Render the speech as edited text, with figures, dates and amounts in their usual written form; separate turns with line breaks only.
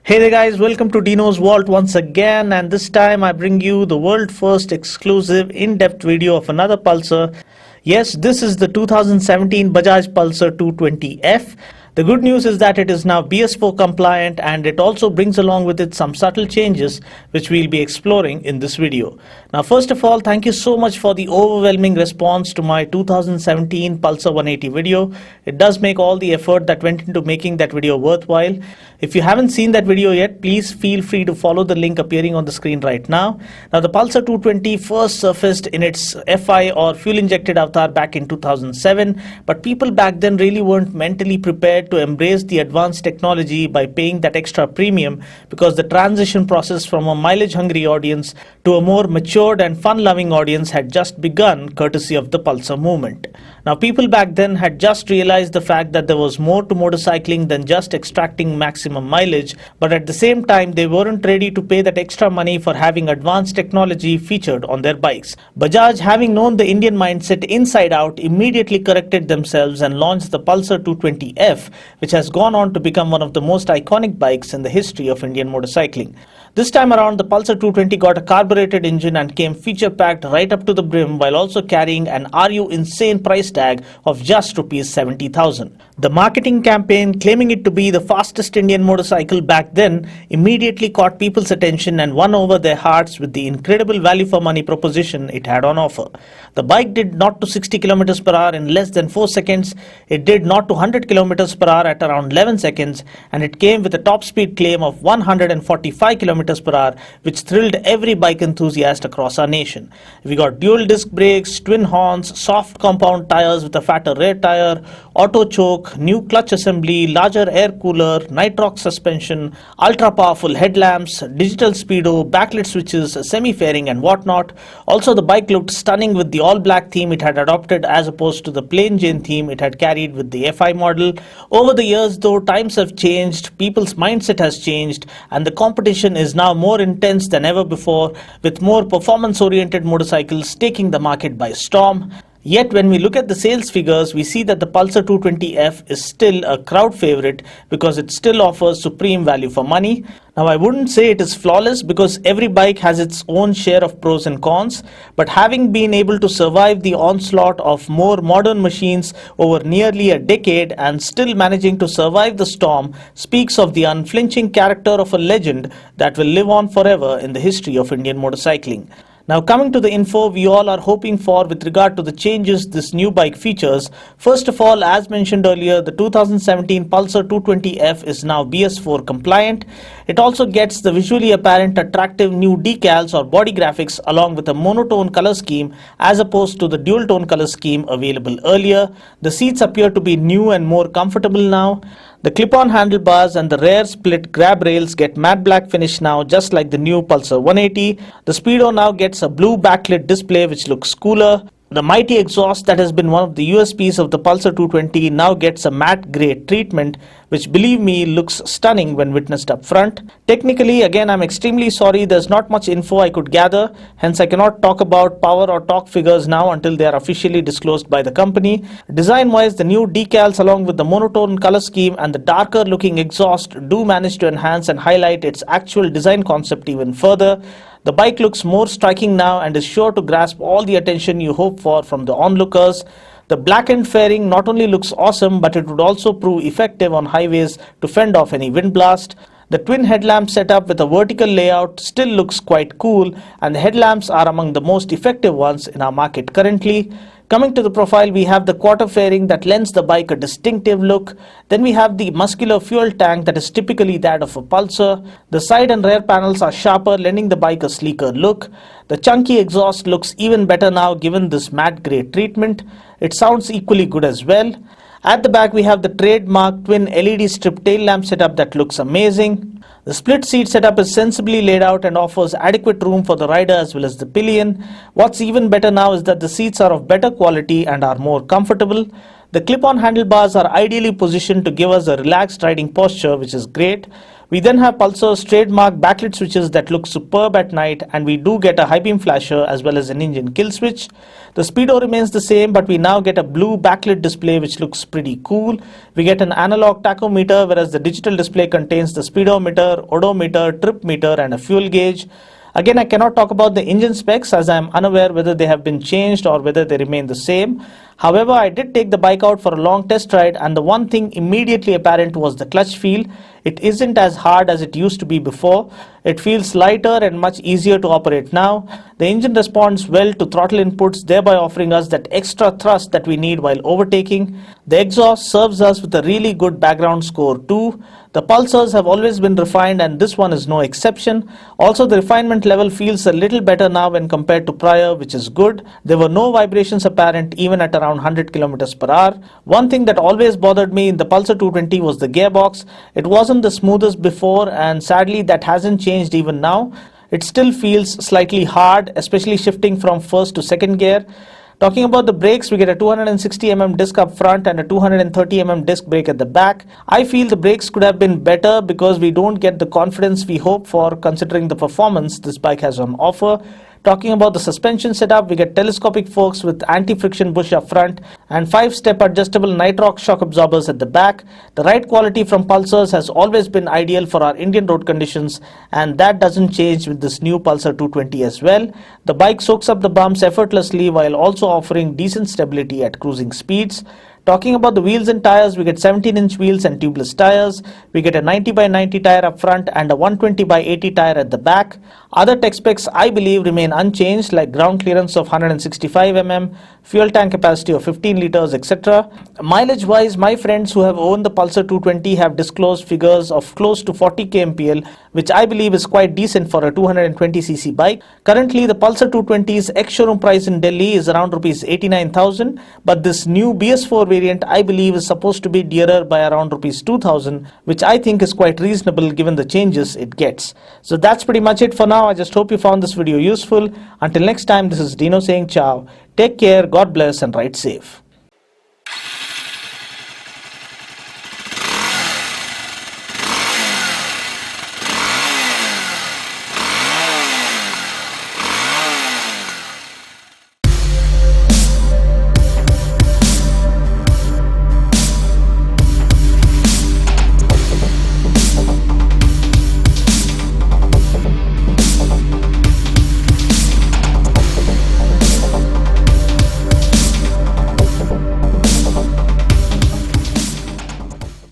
Hey there guys, welcome to Dino's Vault once again, and this time I bring you the world first exclusive in-depth video of another Pulsar. Yes, this is the 2017 Bajaj Pulsar 220F. The good news is that it is now BS4 compliant, and it also brings along with it some subtle changes which we'll be exploring in this video. Now first of all, thank you so much for the overwhelming response to my 2017 Pulsar 180 video. It does make all the effort that went into making that video worthwhile. If you haven't seen that video yet, please feel free to follow the link appearing on the screen right now. Now the Pulsar 220 first surfaced in its FI or fuel injected avatar back in 2007, but people back then really weren't mentally prepared to embrace the advanced technology by paying that extra premium, because the transition process from a mileage hungry audience to a more matured and fun loving audience had just begun, courtesy of the Pulsar movement. Now people back then had just realized the fact that there was more to motorcycling than just extracting maximum mileage, but at the same time they weren't ready to pay that extra money for having advanced technology featured on their bikes. Bajaj, having known the Indian mindset inside out, immediately corrected themselves and launched the Pulsar 220F, which has gone on to become one of the most iconic bikes in the history of Indian motorcycling. This time around, the Pulsar 220 got a carbureted engine and came feature packed right up to the brim, while also carrying an "Are you insane" price tag of just Rs 70,000. The marketing campaign, claiming it to be the fastest Indian motorcycle back then, immediately caught people's attention and won over their hearts with the incredible value for money proposition it had on offer. The bike did 0 to 60 km per hour in less than 4 seconds, it did 0 to 100 km per hour at around 11 seconds, and it came with a top speed claim of 145 km per hour, which thrilled every bike enthusiast across our nation. We got dual disc brakes, twin horns, soft compound tires with a fatter rear tire, auto choke, new clutch assembly, larger air cooler, nitrox suspension, ultra powerful headlamps, digital speedo, backlit switches, semi-fairing and whatnot. Also, the bike looked stunning with the all black theme it had adopted as opposed to the plain Jane theme it had carried with the FI model. Over the years though, times have changed, people's mindset has changed, and the competition is now more intense than ever before, with more performance oriented motorcycles taking the market by storm. Yet when we look at the sales figures, we see that the Pulsar 220F is still a crowd favorite because it still offers supreme value for money. Now I wouldn't say it is flawless, because every bike has its own share of pros and cons, but having been able to survive the onslaught of more modern machines over nearly a decade and still managing to survive the storm speaks of the unflinching character of a legend that will live on forever in the history of Indian motorcycling. Now coming to the info we all are hoping for with regard to the changes this new bike features. First of all, as mentioned earlier, the 2017 Pulsar 220F is now BS4 compliant. It also gets the visually apparent attractive new decals or body graphics along with a monotone color scheme as opposed to the dual tone color scheme available earlier. The seats appear to be new and more comfortable now. The clip-on handlebars and the rear split grab rails get matte black finish now, just like the new Pulsar 180. The speedo now gets a blue backlit display which looks cooler. The mighty exhaust that has been one of the USPs of the Pulsar 220 now gets a matte grey treatment, which believe me looks stunning when witnessed up front. Technically, again, I'm extremely sorry, there's not much info I could gather, hence I cannot talk about power or torque figures now until they are officially disclosed by the company. Design wise, the new decals along with the monotone color scheme and the darker looking exhaust do manage to enhance and highlight its actual design concept even further. The bike looks more striking now and is sure to grasp all the attention you hope for from the onlookers. The blackened fairing not only looks awesome, but it would also prove effective on highways to fend off any wind blast. The twin headlamp setup with a vertical layout still looks quite cool, and the headlamps are among the most effective ones in our market currently. Coming to the profile, we have the quarter fairing that lends the bike a distinctive look. Then we have the muscular fuel tank that is typically that of a Pulsar. The side and rear panels are sharper, lending the bike a sleeker look. The chunky exhaust looks even better now given this matte grey treatment. It sounds equally good as well. At the back we have the trademark twin LED strip tail lamp setup that looks amazing. The split seat setup is sensibly laid out and offers adequate room for the rider as well as the pillion. What's even better now is that the seats are of better quality and are more comfortable. The clip-on handlebars are ideally positioned to give us a relaxed riding posture, which is great. We then have Pulsar's trademark backlit switches that look superb at night, and we do get a high beam flasher as well as an engine kill switch. The speedo remains the same, but we now get a blue backlit display which looks pretty cool. We get an analog tachometer, whereas the digital display contains the speedometer, odometer, trip meter and a fuel gauge. Again, I cannot talk about the engine specs as I am unaware whether they have been changed or whether they remain the same. However, I did take the bike out for a long test ride, and the one thing immediately apparent was the clutch feel. It isn't as hard as it used to be before. It feels lighter and much easier to operate now. The engine responds well to throttle inputs, thereby offering us that extra thrust that we need while overtaking. The exhaust serves us with a really good background score too. The Pulsars have always been refined, and this one is no exception. Also, the refinement level feels a little better now when compared to prior, which is good. There were no vibrations apparent even at around 100 km per hour. One thing that always bothered me in the Pulsar 220 was the gearbox. It wasn't the smoothest before, and sadly that hasn't changed even now. It still feels slightly hard, especially shifting from first to second gear. Talking about the brakes, we get a 260mm disc up front and a 230mm disc brake at the back. I feel the brakes could have been better because we don't get the confidence we hope for considering the performance this bike has on offer. Talking about the suspension setup, we get telescopic forks with anti-friction bush up front and 5-step adjustable nitrox shock absorbers at the back. The ride quality from Pulsars has always been ideal for our Indian road conditions, and that doesn't change with this new Pulsar 220 as well. The bike soaks up the bumps effortlessly while also offering decent stability at cruising speeds. Talking about the wheels and tires, we get 17-inch wheels and tubeless tires. We get a 90/90 tire up front and a 120/80 tire at the back. Other tech specs I believe remain unchanged, like ground clearance of 165 mm, fuel tank capacity of 15 liters, etc. Mileage wise, my friends who have owned the Pulsar 220 have disclosed figures of close to 40 kmpl, which I believe is quite decent for a 220cc bike. Currently, the Pulsar 220's ex-showroom price in Delhi is around Rs 89,000, but this new BS4 variant I believe is supposed to be dearer by around Rs 2,000, which I think is quite reasonable given the changes it gets. So that's pretty much it for now. I just hope you found this video useful. Until next time, this is Dino saying ciao. Take care, God bless and ride safe.